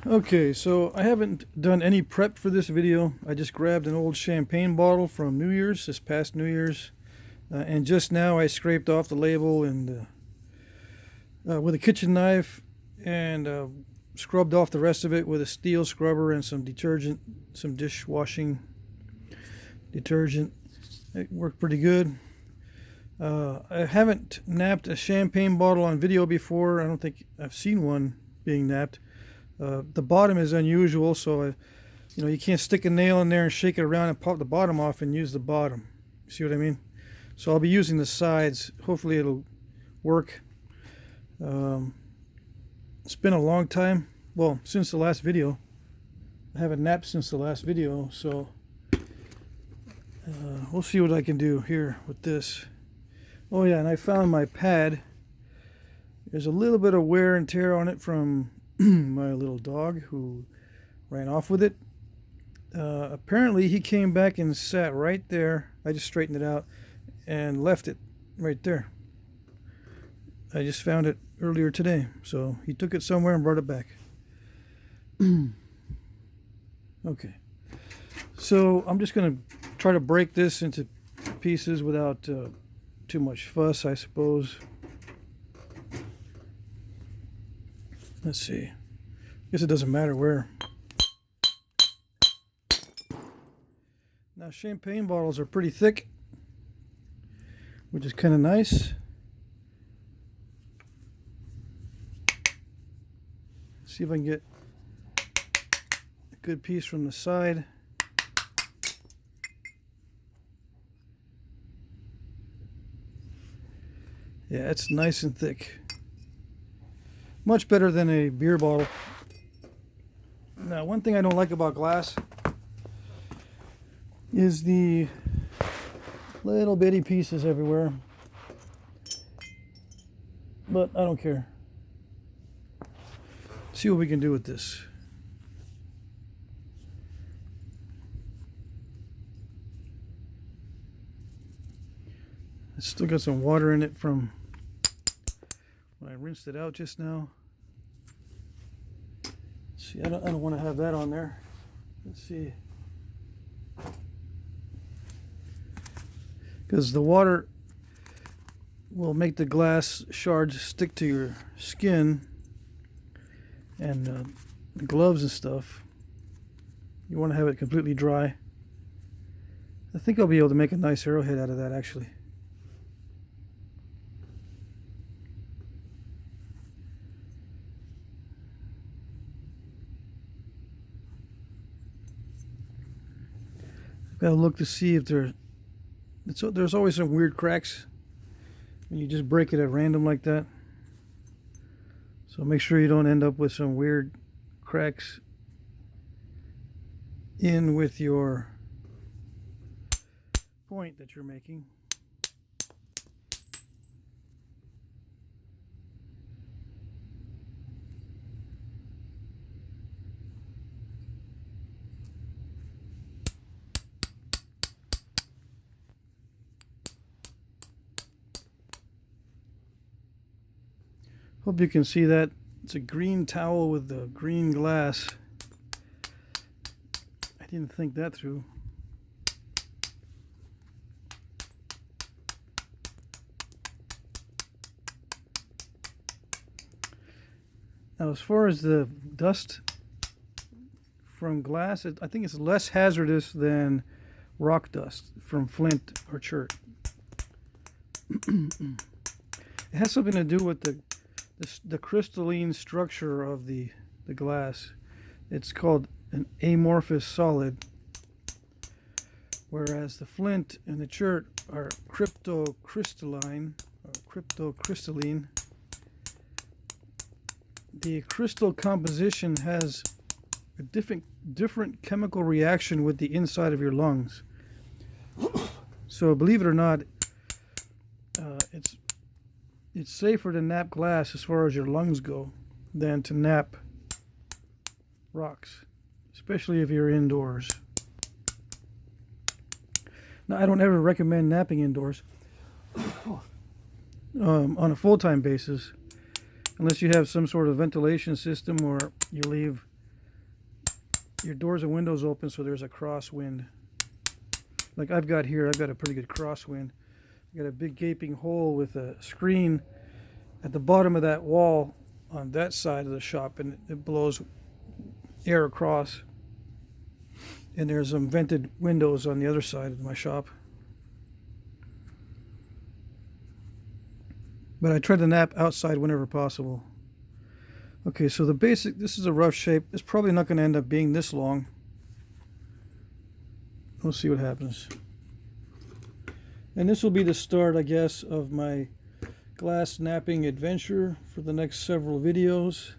Okay, so I haven't done any prep for this video. I just grabbed an old champagne bottle from New Year's, this past New Year's, and just now I scraped off the label and with a kitchen knife and scrubbed off the rest of it with a steel scrubber and some detergent, some dishwashing detergent. It worked pretty good. I haven't napped a champagne bottle on video before. I don't think I've seen one being napped. The bottom is unusual, so you can't stick a nail in there and shake it around and pop the bottom off and use the bottom. See what I mean? So I'll be using the sides. Hopefully it'll work. It's been a long time. Well, since the last video. I haven't napped since the last video, so we'll see what I can do here with this. Oh yeah, and I found my pad. There's a little bit of wear and tear on it from my little dog who ran off with it. Apparently he came back and sat right there. I just straightened it out and left it right there. I just found it earlier today, so he took it somewhere and brought it back. Okay, so I'm just gonna try to break this into pieces without too much fuss, I suppose. Let's see. I guess it doesn't matter where. Now, champagne bottles are pretty thick, which is kind of nice. See if I can get a good piece from the side. Yeah, it's nice and thick. Much better than a beer bottle. Now, one thing I don't like about glass is the little bitty pieces everywhere. But I don't care. See what we can do with this. It's still got some water in it from when I rinsed it out just now. See, I don't want to have that on there. Let's see. Because the water will make the glass shards stick to your skin and the gloves and stuff. You want to have it completely dry. I think I'll be able to make a nice arrowhead out of that, actually. Got to look to see if there's always some weird cracks when you just break it at random like that. So make sure you don't end up with some weird cracks in with your point that you're making. Hope you can see that. It's a green towel with the green glass. I didn't think that through. Now, as far as the dust from glass, I think it's less hazardous than rock dust from flint or chert. It has something to do with the crystalline structure of the glass. It's called an amorphous solid, whereas the flint and the chert are cryptocrystalline or cryptocrystalline. The crystal composition has a different chemical reaction with the inside of your lungs. So believe it or not, it's safer to nap glass as far as your lungs go than to nap rocks, especially if you're indoors. Now, I don't ever recommend napping indoors on a full-time basis unless you have some sort of ventilation system or you leave your doors and windows open so there's a crosswind. Like I've got here, I've got a pretty good crosswind. I've got a big gaping hole with a screen at the bottom of that wall on that side of the shop, and it blows air across. And there's some vented windows on the other side of my shop. But I try to nap outside whenever possible. Okay, so the basic, this is a rough shape. It's probably not going to end up being this long. We'll see what happens. And this will be the start, I guess, of my glass napping adventure for the next several videos.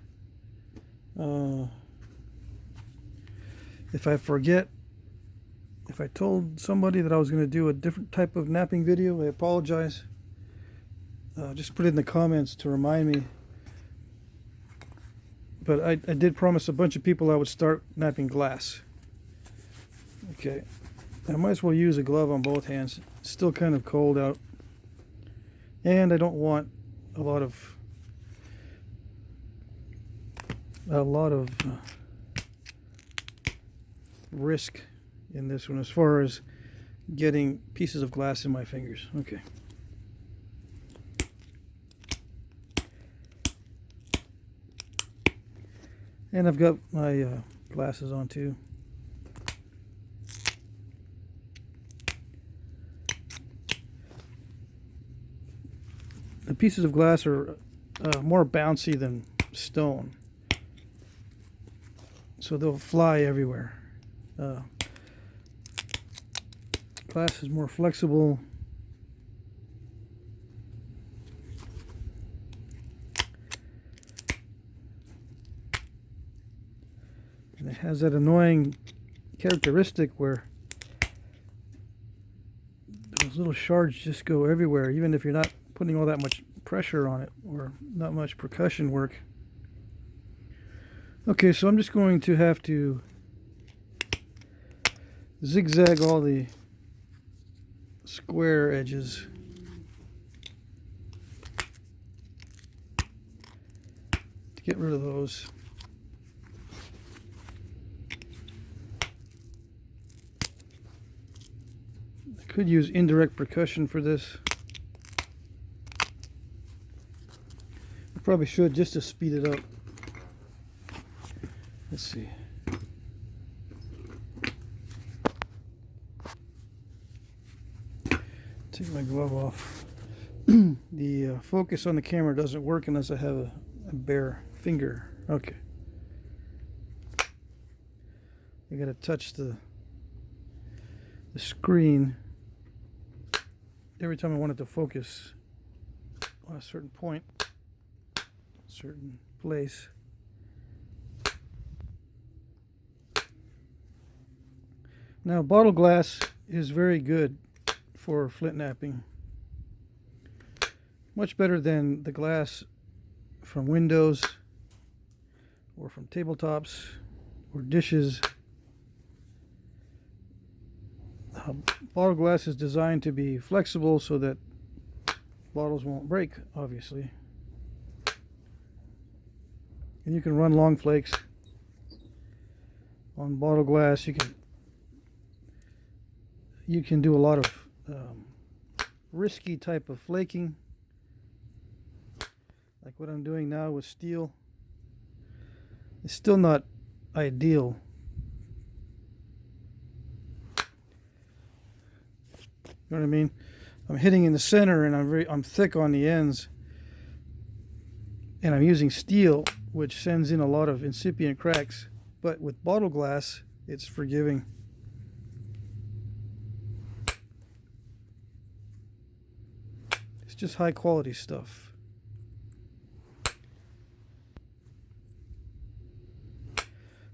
If I forget, if I told somebody that I was going to do a different type of napping video, I apologize. Just put it in the comments to remind me. But I did promise a bunch of people I would start napping glass. Okay. I might as well use a glove on both hands. It's still kind of cold out. And I don't want a lot of risk in this one as far as getting pieces of glass in my fingers. Okay. And I've got my glasses on too. The pieces of glass are more bouncy than stone, so they'll fly everywhere. Glass is more flexible. And it has that annoying characteristic where those little shards just go everywhere, even if you're not putting all that much pressure on it or not much percussion work. Okay, so I'm just going to have to zigzag all the square edges. To get rid of those. I could use indirect percussion for this. I probably should, just to speed it up. Let's see. Take my glove off. The focus on the camera doesn't work unless I have a bare finger. Okay. I gotta touch the screen every time I want it to focus on a certain point, a certain place. Now, bottle glass is very good for flint napping. Much better than the glass from windows or from tabletops or dishes. Bottle glass is designed to be flexible so that bottles won't break, obviously. And you can run long flakes on bottle glass. You can do a lot of risky type of flaking, like what I'm doing now with steel. It's still not ideal. You know what I mean? I'm hitting in the center, and I'm thick on the ends, and I'm using steel, which sends in a lot of incipient cracks. But with bottle glass, it's forgiving. It's just high quality stuff.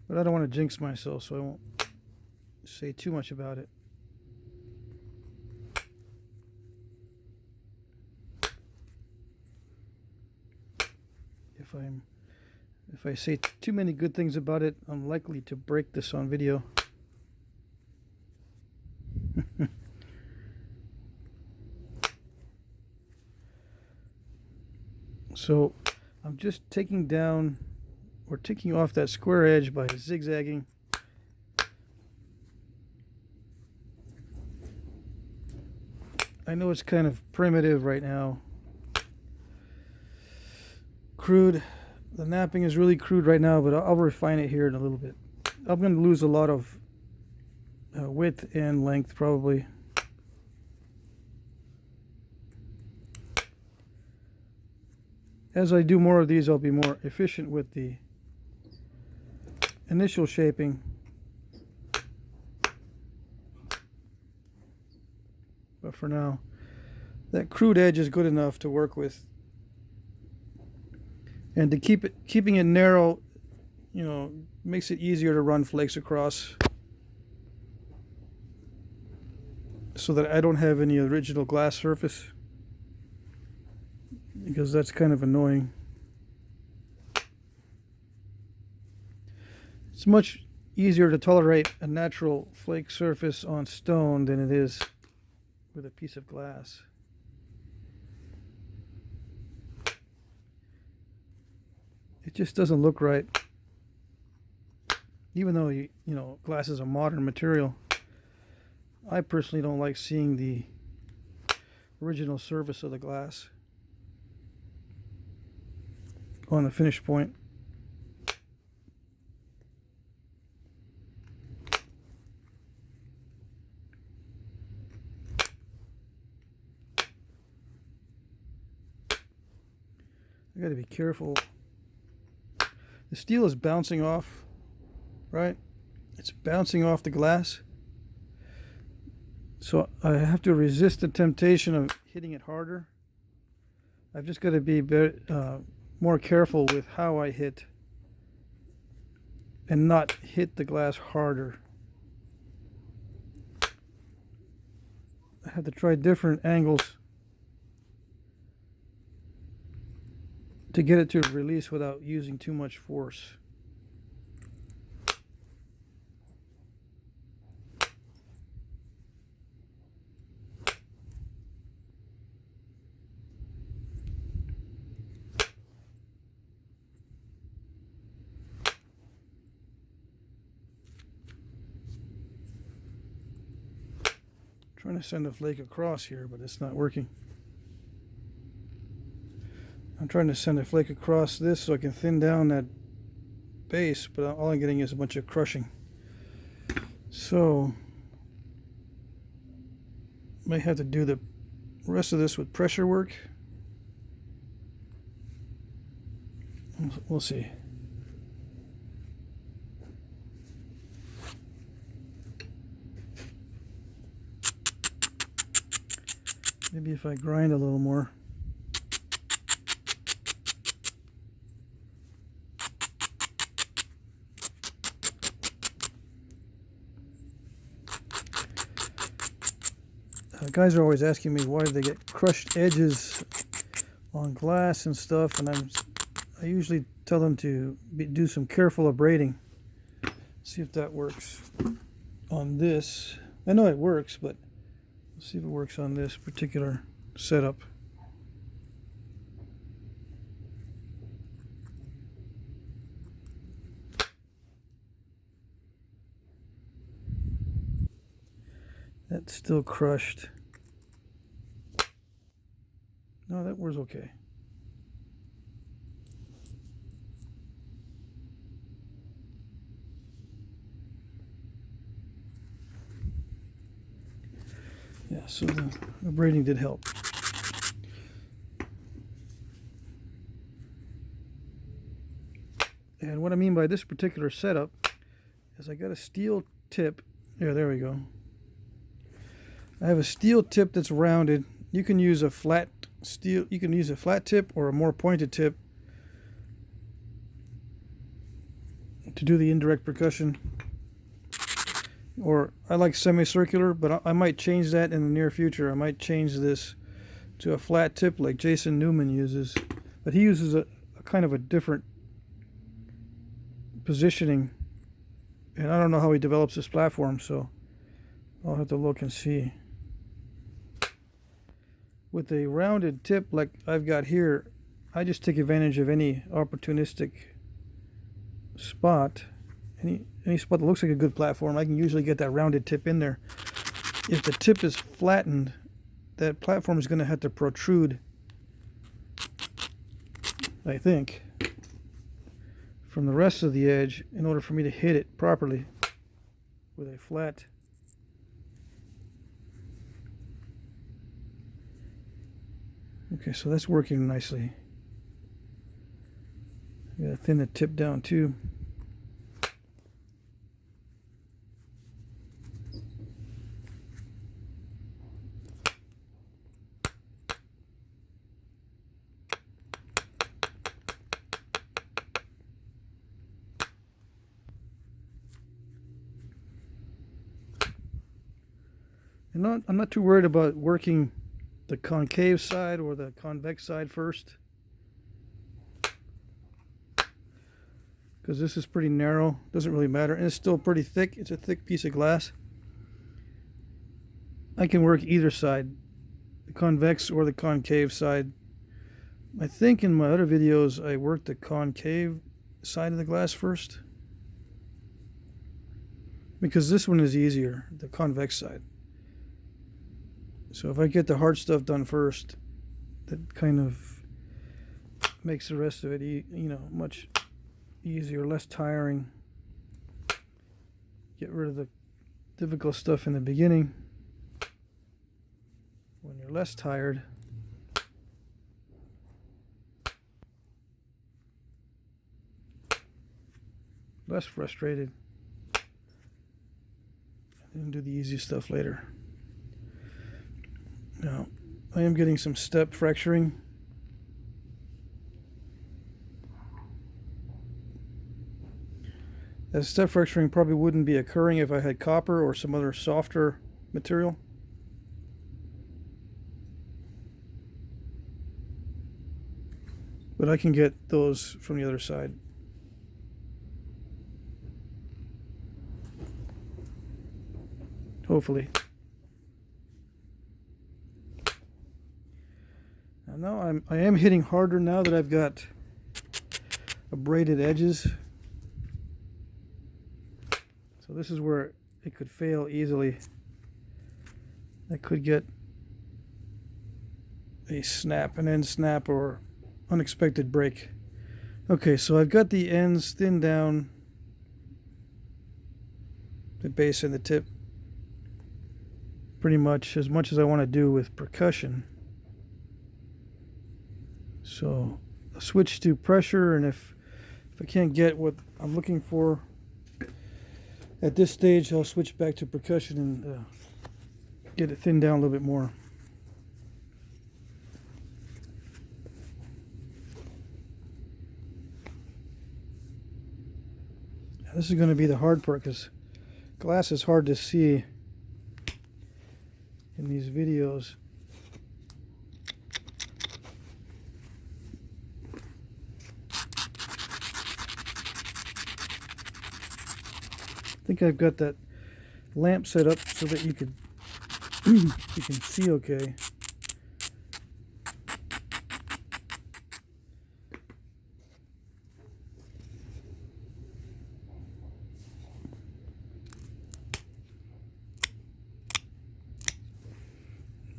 But I don't want to jinx myself, so I won't say too much about it. If I say too many good things about it, I'm likely to break this on video. So I'm just taking down or taking off that square edge by zigzagging I know it's kind of primitive right now. Crude. The knapping is really crude right now, but I'll refine it here in a little bit. I'm going to lose a lot of width and length probably. As I do more of these, I'll be more efficient with the initial shaping. But for now, that crude edge is good enough to work with. And to keeping it narrow, you know, makes it easier to run flakes across, so that I don't have any original glass surface, because that's kind of annoying. It's much easier to tolerate a natural flake surface on stone than it is with a piece of glass. It just doesn't look right. Even though you know, glass is a modern material, I personally don't like seeing the original surface of the glass on the finish point. I got to be careful. The steel is bouncing off, right? It's bouncing off the glass. So I have to resist the temptation of hitting it harder. I've just got to be more careful with how I hit and not hit the glass harder. I have to try different angles to get it to release without using too much force. Trying to send a flake across here, but it's not working. I'm trying to send a flake across this so I can thin down that base, but all I'm getting is a bunch of crushing. So may have to do the rest of this with pressure work. We'll see. Maybe if I grind a little more. Guys are always asking me why they get crushed edges on glass and stuff, and I usually tell them to do some careful abrading. See if that works on this. I know it works, but let's see if it works on this particular setup. That's still crushed. No, that was okay. Yeah, so the abrading did help. And what I mean by this particular setup is I got a steel tip. Yeah, there we go. I have a steel tip that's rounded. You can use a flat steel, you can use a flat tip or a more pointed tip to do the indirect percussion. Or I like semicircular, but I might change that in the near future. I might change this to a flat tip like Jason Newman uses. But he uses a kind of a different positioning. And I don't know how he develops this platform, so I'll have to look and see. With a rounded tip like I've got here, I just take advantage of any opportunistic spot. Any spot that looks like a good platform, I can usually get that rounded tip in there. If the tip is flattened, that platform is going to have to protrude, I think, from the rest of the edge in order for me to hit it properly with a flat. Okay, so that's working nicely. I gotta thin the tip down too. And I'm not too worried about working the concave side or the convex side first, because this is pretty narrow. Doesn't really matter, and it's still pretty thick. It's a thick piece of glass. I can work either side, the convex or the concave side. I think in my other videos I worked the concave side of the glass first, because this one is easier, the convex side. So if I get the hard stuff done first, that kind of makes the rest of it, much easier, less tiring. Get rid of the difficult stuff in the beginning when you're less tired. Less frustrated. And do the easy stuff later. Now, I am getting some step fracturing. That step fracturing probably wouldn't be occurring if I had copper or some other softer material. But I can get those from the other side. Hopefully. Now I am hitting harder now that I've got abraded edges. So this is where it could fail easily. I could get a snap, an end snap, or unexpected break. Okay, so I've got the ends thinned down, the base and the tip, pretty much as I want to do with percussion. So I'll switch to pressure, and if I can't get what I'm looking for at this stage, I'll switch back to percussion and get it thinned down a little bit more. Now, this is going to be the hard part, because glass is hard to see in these videos. I think I've got that lamp set up so that you can see okay.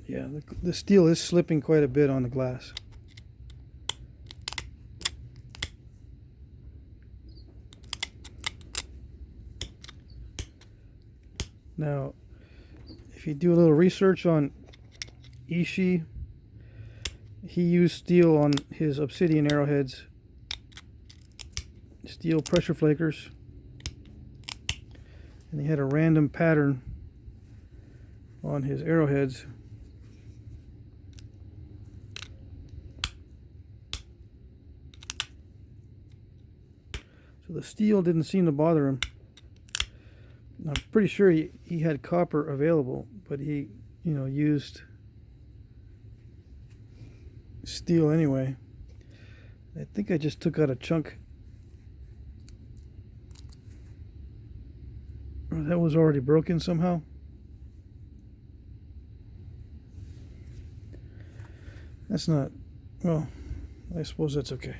Yeah, the steel is slipping quite a bit on the glass. Now, if you do a little research on Ishii, he used steel on his obsidian arrowheads, steel pressure flakers, and he had a random pattern on his arrowheads. So the steel didn't seem to bother him. I'm pretty sure he had copper available, but he, used steel anyway. I think I just took out a chunk. Or that was already broken somehow. That's not, well, I suppose that's okay.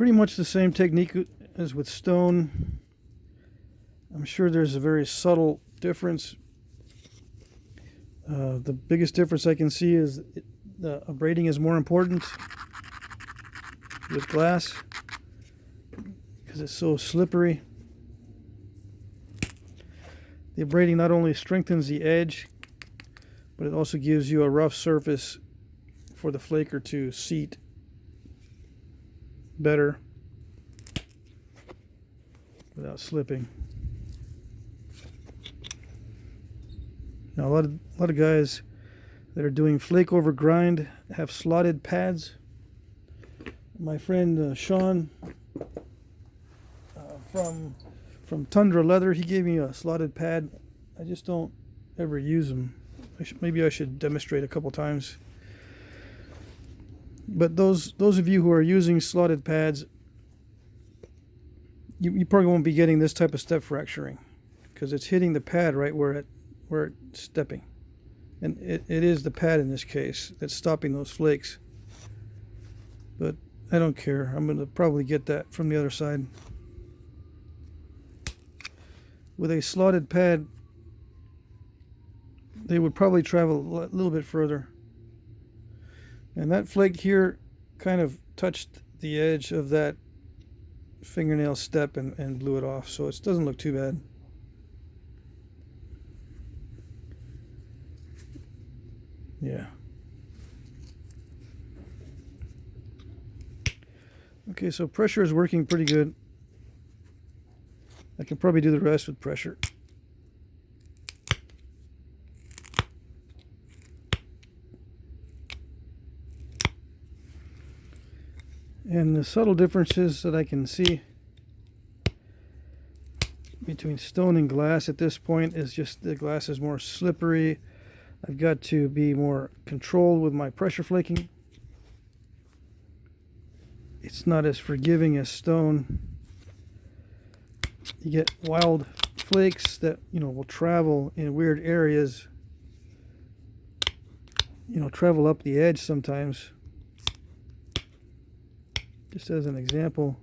Pretty much the same technique as with stone. I'm sure there's a very subtle difference. The biggest difference I can see is the abrading is more important with glass because it's so slippery. The abrading not only strengthens the edge, but it also gives you a rough surface for the flaker to seat better without slipping. Now, a lot of guys that are doing flake over grind have slotted pads. My friend Sean from Tundra Leather, he gave me a slotted pad. I just don't ever use them. Maybe I should demonstrate a couple times. But those of you who are using slotted pads, you probably won't be getting this type of step fracturing because it's hitting the pad right where it's stepping. And it is the pad in this case that's stopping those flakes. But I don't care. I'm going to probably get that from the other side. With a slotted pad, they would probably travel a little bit further. And that flake here kind of touched the edge of that fingernail step and blew it off. So it doesn't look too bad. Yeah. Okay, so pressure is working pretty good. I can probably do the rest with pressure. And the subtle differences that I can see between stone and glass at this point is just the glass is more slippery. I've got to be more controlled with my pressure flaking. It's not as forgiving as stone. You get wild flakes that, will travel in weird areas. Travel up the edge sometimes. Just as an example,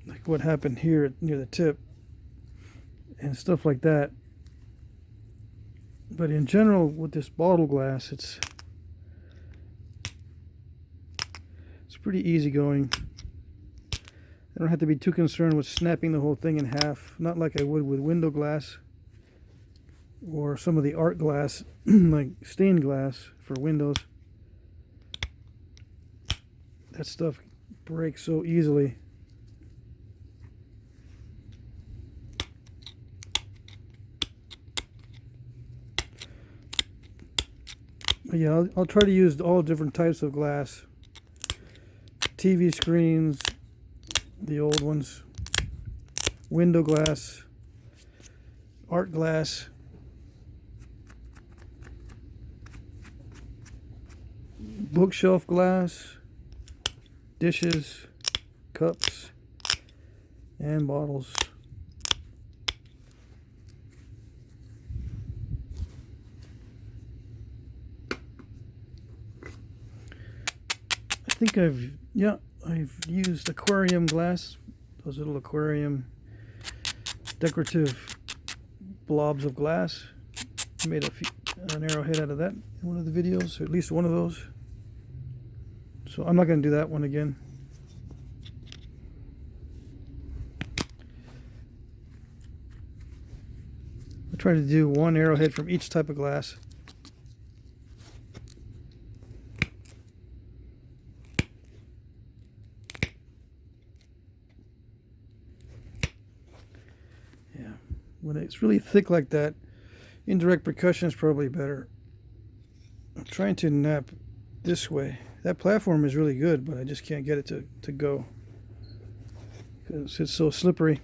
like what happened here near the tip and stuff like that. But in general, with this bottle glass, it's pretty easy going. I don't have to be too concerned with snapping the whole thing in half, not like I would with window glass or some of the art glass, like stained glass for windows. That stuff breaks so easily. But yeah, I'll try to use all different types of glass. TV screens, the old ones, window glass, art glass, bookshelf glass, dishes, cups, and bottles. I think I've used aquarium glass, those little aquarium decorative blobs of glass. I made an arrowhead out of that in one of the videos, or at least one of those. So I'm not going to do that one again. I try to do one arrowhead from each type of glass. Yeah, when it's really thick like that, indirect percussion is probably better. I'm trying to knap this way. That platform is really good, but I just can't get it to go because it's so slippery.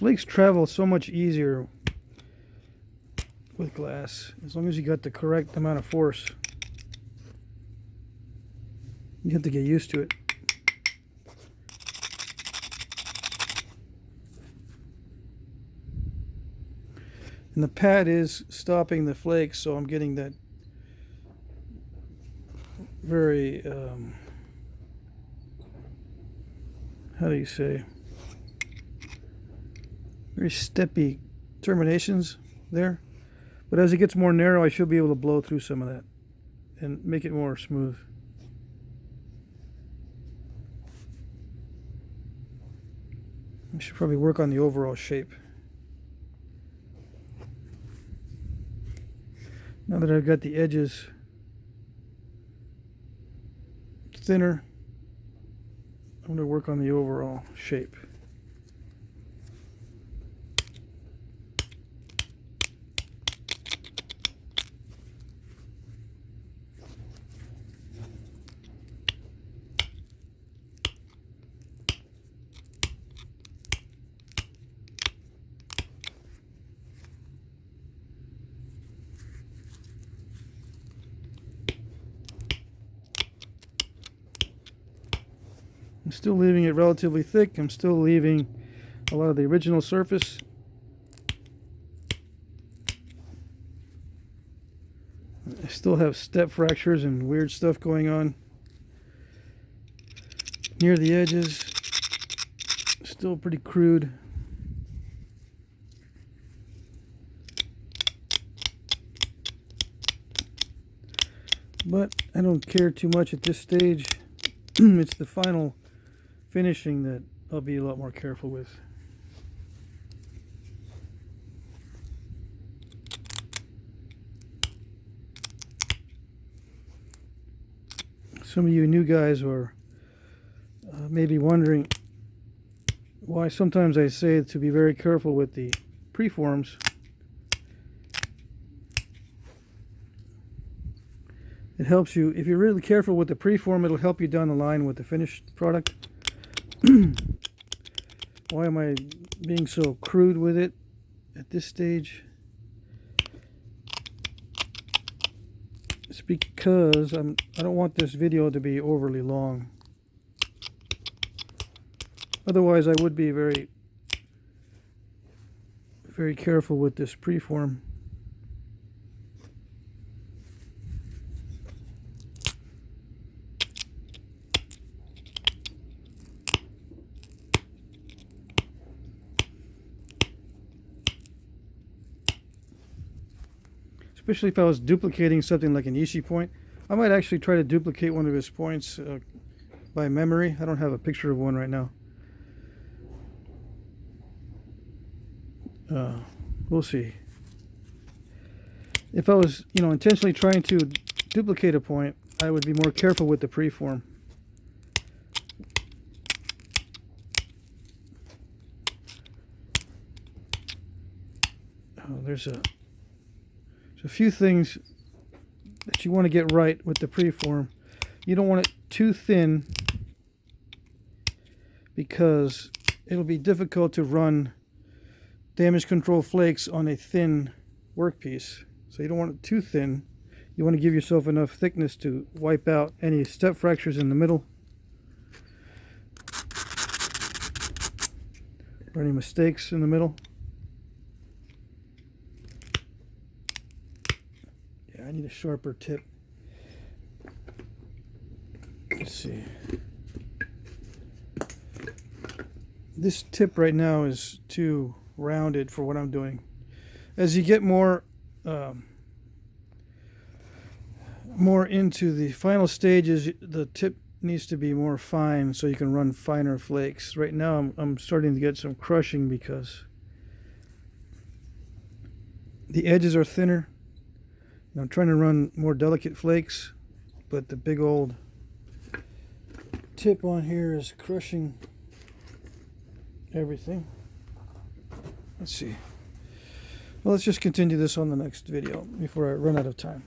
Flakes travel so much easier with glass, as long as you got the correct amount of force. You have to get used to it. And the pad is stopping the flakes, so I'm getting that very, how do you say, very steppy terminations there. But as it gets more narrow, I should be able to blow through some of that and make it more smooth. I should probably work on the overall shape. Now that I've got the edges thinner, I'm going to work on the overall shape. I'm still leaving it relatively thick. I'm still leaving a lot of the original surface. I still have step fractures and weird stuff going on near the edges. Still pretty crude. But I don't care too much at this stage. It's the final finishing that I'll be a lot more careful with. Some of you new guys are maybe wondering why sometimes I say to be very careful with the preforms. It helps you, if you're really careful with the preform, it'll help you down the line with the finished product. Why am I being so crude with it at this stage? It's because I don't want this video to be overly long. Otherwise, I would be very, very careful with this preform. Especially if I was duplicating something like an Ishii point. I might actually try to duplicate one of his points by memory. I don't have a picture of one right now. We'll see. If I was, intentionally trying to duplicate a point, I would be more careful with the preform. Oh, there's a few things that you want to get right with the preform. You don't want it too thin because it'll be difficult to run damage control flakes on a thin workpiece. So you don't want it too thin. You want to give yourself enough thickness to wipe out any step fractures in the middle or any mistakes in the middle. I need a sharper tip. Let's see. This tip right now is too rounded for what I'm doing. As you get more into the final stages, the tip needs to be more fine so you can run finer flakes. Right now I'm starting to get some crushing because the edges are thinner. I'm trying to run more delicate flakes, but the big old tip on here is crushing everything. Let's see. Well, let's just continue this on the next video before I run out of time.